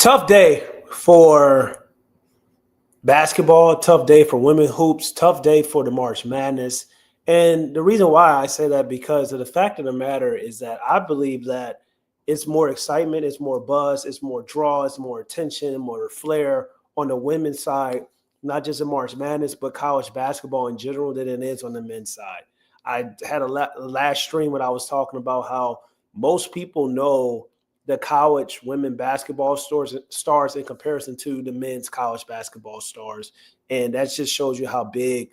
Tough day for basketball, tough day for women hoops, tough day for the March Madness. And the reason why I say that because of the fact of the matter is that I believe that it's more excitement, it's more buzz, it's more draw, it's more attention, more flair on the women's side, not just in March Madness, but college basketball in general than it is on the men's side. I had a last stream when I was talking about how most people know the college women basketball stars in comparison to the men's college basketball stars. And that just shows you how big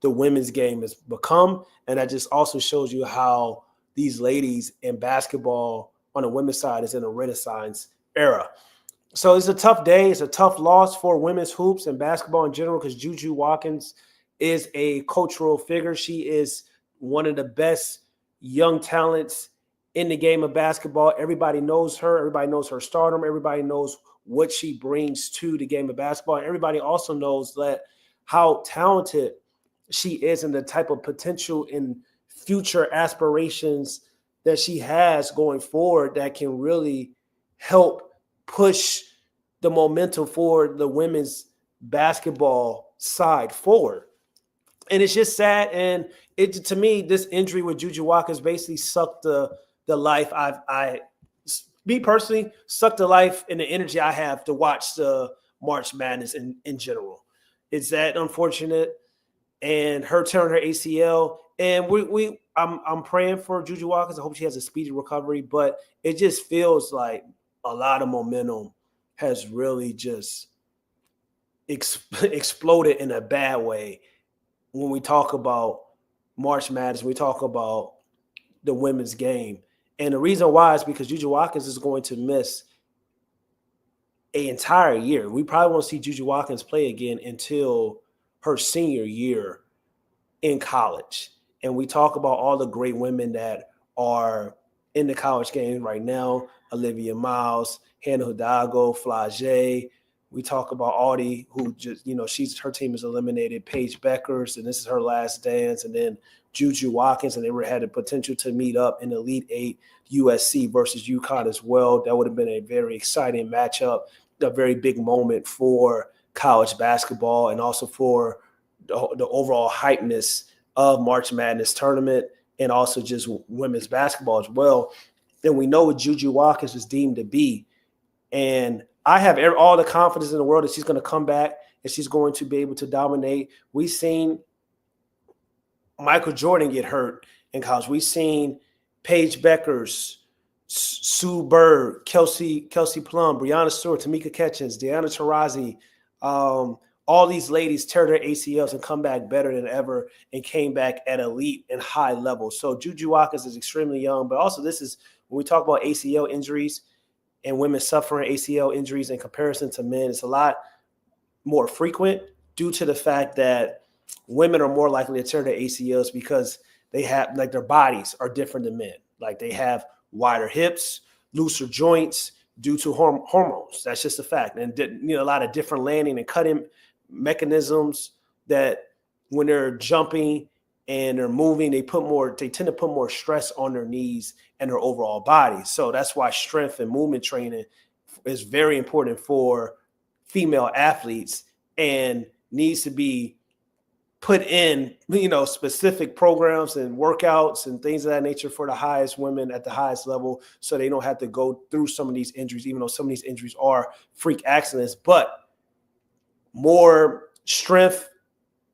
the women's game has become. And that just also shows you how these ladies in basketball on the women's side is in a renaissance era. So it's a tough day. It's a tough loss for women's hoops and basketball in general because JuJu Watkins is a cultural figure. She is one of the best young talents in the game of basketball. Everybody knows her. Everybody knows her stardom. Everybody knows what she brings to the game of basketball. And everybody also knows that how talented she is and the type of potential and future aspirations that she has going forward that can really help push the momentum for the women's basketball side forward. And it's just sad. And to me, this injury with JuJu Watkins basically sucked the life me personally, sucked the life and the energy I have to watch the March Madness in general. It's that unfortunate, and her tearing her ACL. And I'm praying for JuJu Watkins. I hope she has a speedy recovery, but it just feels like a lot of momentum has really just exploded in a bad way when we talk about March Madness, we talk about the women's game. And the reason why is because JuJu Watkins is going to miss an entire year. We probably won't see JuJu Watkins play again until her senior year in college. And we talk about all the great women that are in the college game right now: Olivia Miles, Hannah Hidalgo, Flage. We talk about Audie, who just, her team is eliminated, Paige Beckers, and this is her last dance. And then JuJu Watkins, and they had the potential to meet up in the Elite Eight, USC versus UConn as well. That would have been a very exciting matchup, a very big moment for college basketball and also for the overall hypeness of March Madness tournament and also just women's basketball as well. And we know what JuJu Watkins is deemed to be. And I have all the confidence in the world that she's going to come back and she's going to be able to dominate. We've seen Michael Jordan get hurt in college. We've seen Paige Beckers, Sue Bird, Kelsey Plum, Breanna Stewart, Tamika Catchings, Diana Taurasi, all these ladies tear their ACLs and come back better than ever and came back at elite and high levels. So JuJu Watkins is extremely young, but also this is when we talk about ACL injuries and women suffering ACL injuries in comparison to men, it's a lot more frequent due to the fact that women are more likely to tear their ACLs because they have, their bodies are different than men. Like, they have wider hips, looser joints due to hormones. That's just a fact. And a lot of different landing and cutting mechanisms that when they're jumping and they're moving, they tend to put more stress on their knees and their overall body. So that's why strength and movement training is very important for female athletes and needs to be put in, specific programs and workouts and things of that nature for the highest women at the highest level, so they don't have to go through some of these injuries, even though some of these injuries are freak accidents. But more strength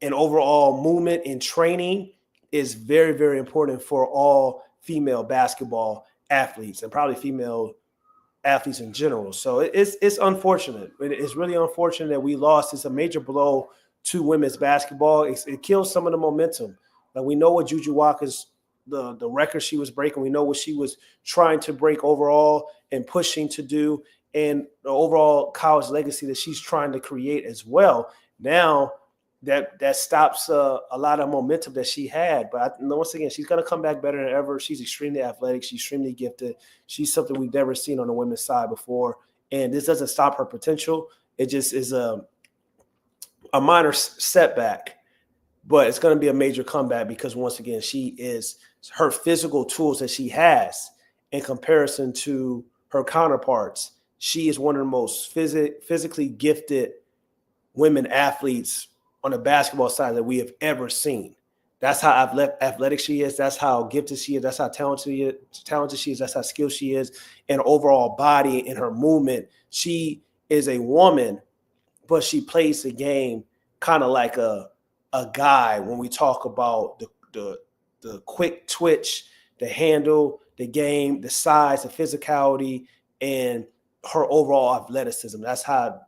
and overall movement and training is very, very important for all female basketball athletes and probably female athletes in general. So it's unfortunate. It's really unfortunate that we lost. It's a major blow to women's basketball. It kills some of the momentum. Like, we know what JuJu Watkins, the record she was breaking. We know what she was trying to break overall and pushing to do, and the overall college legacy that she's trying to create as well. Now that stops a lot of momentum that she had. But once again, she's going to come back better than ever. She's extremely athletic. She's extremely gifted. She's something we've never seen on the women's side before. And this doesn't stop her potential. It just is a minor setback, but it's going to be a major comeback because, once again, her physical tools that she has in comparison to her counterparts she is one of the most physically gifted women athletes on the basketball side that we have ever seen. That's how athletic she is. That's how gifted she is. That's how talented she is. That's how skilled she is. And overall body and her movement. She is a woman, but she plays the game kind of like a guy when we talk about the quick twitch, the handle, the game, the size, the physicality, and her overall athleticism. That's how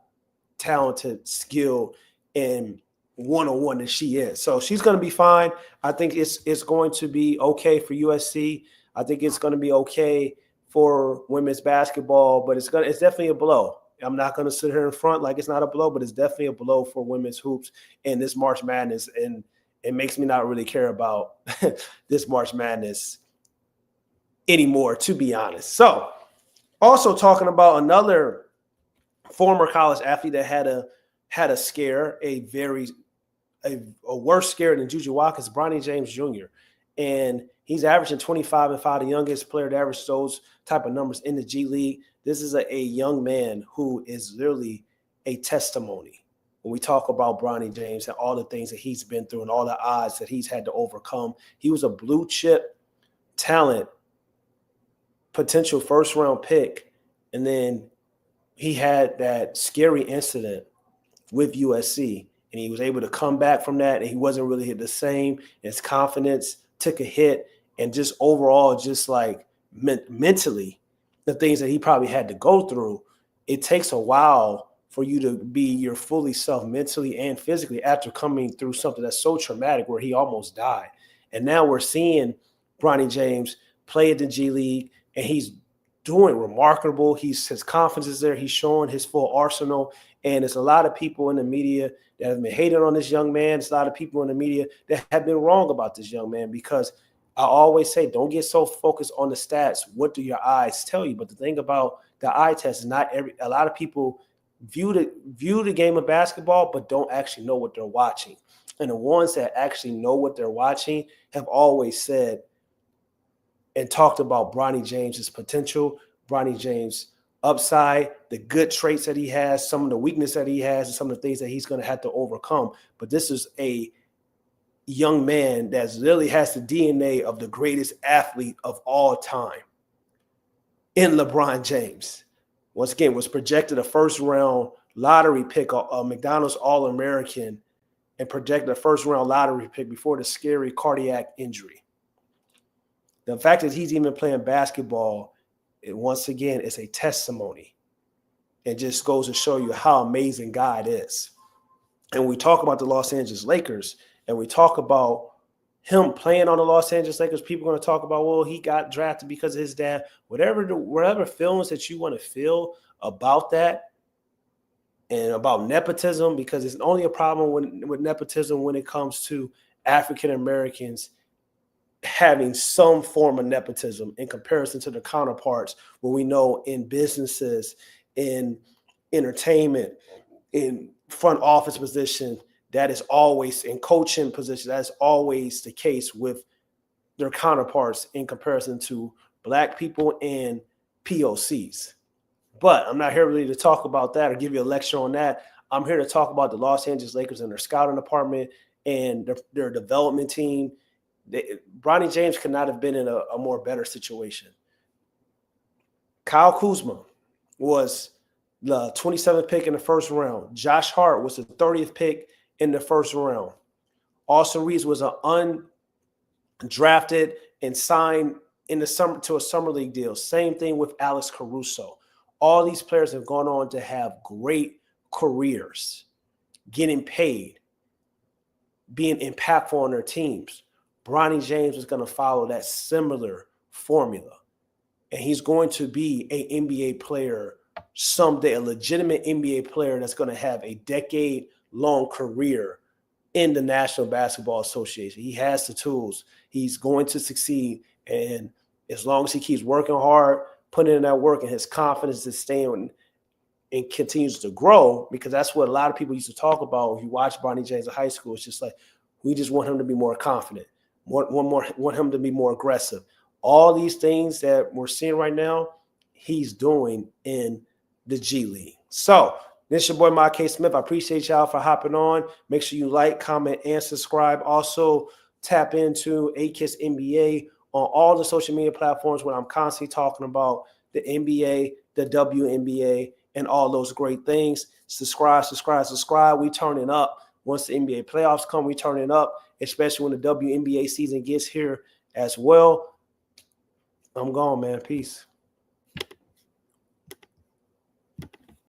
talented, skilled, and one-on-one that she is. So she's going to be fine. I think it's going to be okay for USC. I think it's going to be okay for women's basketball, but it's definitely a blow. I'm not going to sit here in front like it's not a blow, but it's definitely a blow for women's hoops in this March Madness, and it makes me not really care about this March Madness anymore, to be honest. So, also talking about another former college athlete that had a scare, a worse scare than JuJu Watkins, Bronny James Jr. And he's averaging 25 and 5, the youngest player to average those type of numbers in the G League. This is a young man who is literally a testimony when we talk about Bronny James and all the things that he's been through and all the odds that he's had to overcome. He was a blue chip talent, potential first-round pick, and then he had that scary incident with USC, and he was able to come back from that, and he wasn't really the same. His confidence took a hit, and just overall, just like mentally, the things that he probably had to go through, it takes a while for you to be your fully self mentally and physically after coming through something that's so traumatic where he almost died. And now we're seeing Bronny James play at the G League, and he's doing remarkable. His confidence is there. He's showing his full arsenal. And there's a lot of people in the media that have been hating on this young man. There's a lot of people in the media that have been wrong about this young man, because I always say, don't get so focused on the stats. What do your eyes tell you? But the thing about the eye test is a lot of people view the game of basketball, but don't actually know what they're watching. And the ones that actually know what they're watching have always said and talked about Bronny James's potential, Bronny James' upside, the good traits that he has, some of the weakness that he has, and some of the things that he's going to have to overcome. But this is a young man that really has the DNA of the greatest athlete of all time in LeBron James. Once again, was projected a first-round lottery pick, a McDonald's All-American, and projected a first-round lottery pick before the scary cardiac injury. The fact that he's even playing basketball, once again, is a testimony. It just goes to show you how amazing God is. And we talk about the Los Angeles Lakers, and we talk about him playing on the Los Angeles Lakers. People are going to talk about, well, he got drafted because of his dad. Whatever feelings that you want to feel about that and about nepotism, because it's only a problem with nepotism when it comes to African Americans having some form of nepotism in comparison to their counterparts, where we know in businesses, in entertainment, in front office position, that is always in coaching position, that's always the case with their counterparts in comparison to Black people and POCs. But I'm not here really to talk about that or give you a lecture on that. I'm here to talk about the Los Angeles Lakers and their scouting department and their development team. Bronny James could not have been in a more better situation. Kyle Kuzma was the 27th pick in the first round. Josh Hart was the 30th pick in the first round. Austin Reeves was an undrafted and signed in the summer to a summer league deal. Same thing with Alex Caruso. All these players have gone on to have great careers, getting paid, being impactful on their teams. Bronny James is going to follow that similar formula. And he's going to be an NBA player someday, a legitimate NBA player that's going to have a decade-long career in the National Basketball Association. He has the tools. He's going to succeed. And as long as he keeps working hard, putting in that work, and his confidence is staying and continues to grow, because that's what a lot of people used to talk about when you watch Bronny James in high school. It's just like, we just want him to be more confident. Want him to be more aggressive. All these things that we're seeing right now, he's doing in the G League. So this is your boy, Mike K. Smith. I appreciate y'all for hopping on. Make sure you like, comment, and subscribe. Also, tap into AKISS NBA on all the social media platforms where I'm constantly talking about the NBA, the WNBA, and all those great things. Subscribe, subscribe, subscribe. We turning up. Once the NBA playoffs come, we turning up, especially when the WNBA season gets here as well. I'm gone, man. Peace.